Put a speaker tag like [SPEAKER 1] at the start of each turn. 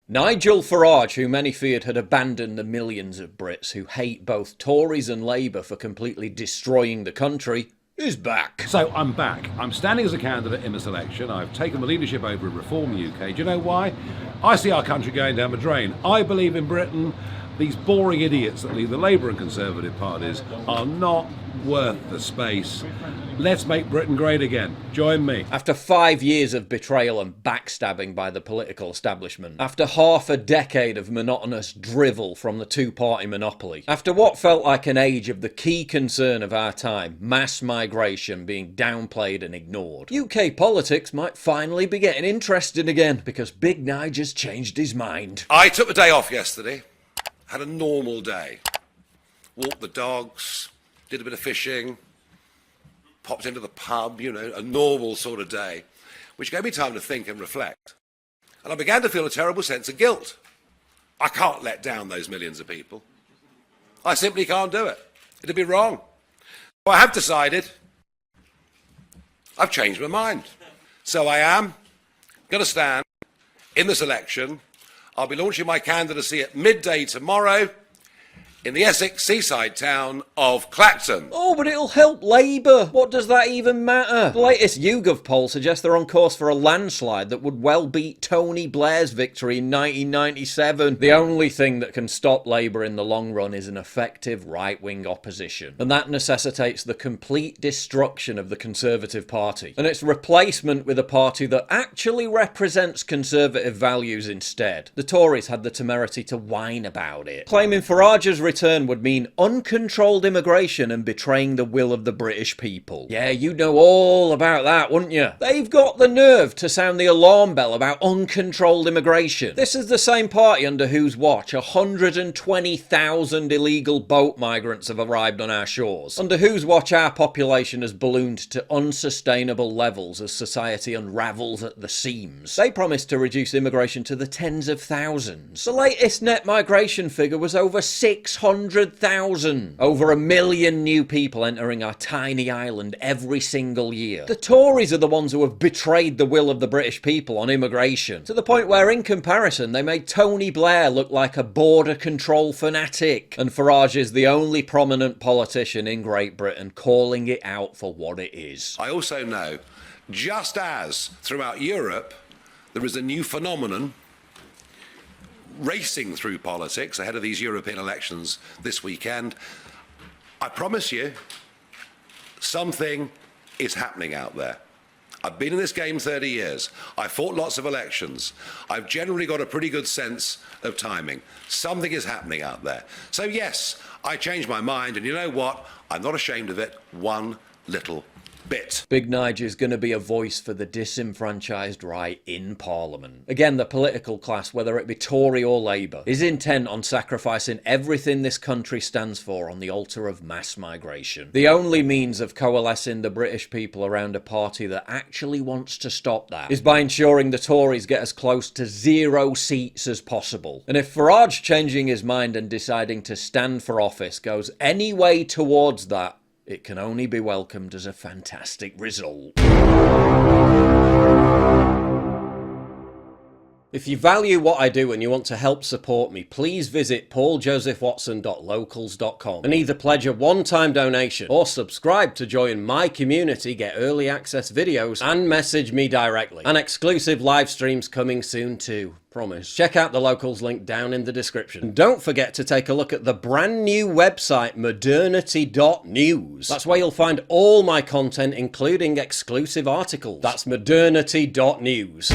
[SPEAKER 1] Nigel Farage, who many feared had abandoned the millions of Brits who hate both Tories and Labour for completely destroying the country, is back.
[SPEAKER 2] So I'm back. I'm standing as a candidate in this election. I've taken the leadership over in Reform UK. Do you know why? I see our country going down the drain. I believe in Britain. These boring idiots that lead the Labour and Conservative parties are not worth the space. Let's make Britain great again. Join me.
[SPEAKER 1] After 5 years of betrayal and backstabbing by the political establishment, after half a decade of monotonous drivel from the two-party monopoly, after what felt like an age of the key concern of our time, mass migration, being downplayed and ignored, UK politics might finally be getting interesting again, because Big Nigel's changed his mind.
[SPEAKER 3] I took the day off yesterday. Had a normal day. Walked the dogs, did a bit of fishing, popped into the pub, you know, a normal sort of day, which gave me time to think and reflect. And I began to feel a terrible sense of guilt. I can't let down those millions of people. I simply can't do it. It'd be wrong. So I have decided, I've changed my mind. So I am going to stand in this election. I'll be launching my candidacy at midday tomorrow in the Essex seaside town of Clacton.
[SPEAKER 1] Oh, but it'll help Labour. What does that even matter? The latest YouGov poll suggests they're on course for a landslide that would well beat Tony Blair's victory in 1997. The only thing that can stop Labour in the long run is an effective right-wing opposition. And that necessitates the complete destruction of the Conservative Party and its replacement with a party that actually represents conservative values instead. The Tories had the temerity to whine about it, claiming Farage's return would mean uncontrolled immigration and betraying the will of the British people. Yeah, you'd know all about that, wouldn't you? They've got the nerve to sound the alarm bell about uncontrolled immigration. This is the same party under whose watch 120,000 illegal boat migrants have arrived on our shores, under whose watch our population has ballooned to unsustainable levels as society unravels at the seams. They promised to reduce immigration to the tens of thousands. The latest net migration figure was over 600,000. Over 1 million new people entering our tiny island every single year. The Tories are the ones who have betrayed the will of the British people on immigration, to the point where, in comparison, they made Tony Blair look like a border control fanatic. And Farage is the only prominent politician in Great Britain calling it out for what it is.
[SPEAKER 3] I also know, just as throughout Europe, there is a new phenomenon racing through politics ahead of these European elections this weekend. I promise you, something is happening out there. I've been in this game 30 years. I fought lots of elections. I've generally got a pretty good sense of timing. Something is happening out there. So yes, I changed my mind, and you know what? I'm not ashamed of it one little bit.
[SPEAKER 1] Big Nige is going to be a voice for the disenfranchised right in Parliament. Again, the political class, whether it be Tory or Labour, is intent on sacrificing everything this country stands for on the altar of mass migration. The only means of coalescing the British people around a party that actually wants to stop that is by ensuring the Tories get as close to 0 seats as possible. And if Farage changing his mind and deciding to stand for office goes any way towards that, it can only be welcomed as a fantastic result. If you value what I do and you want to help support me, please visit pauljosephwatson.locals.com and either pledge a one-time donation or subscribe to join my community, get early access videos, and message me directly. And exclusive live streams coming soon too. Promise. Check out the Locals link down in the description. And don't forget to take a look at the brand new website, modernity.news. That's where you'll find all my content, including exclusive articles. That's modernity.news.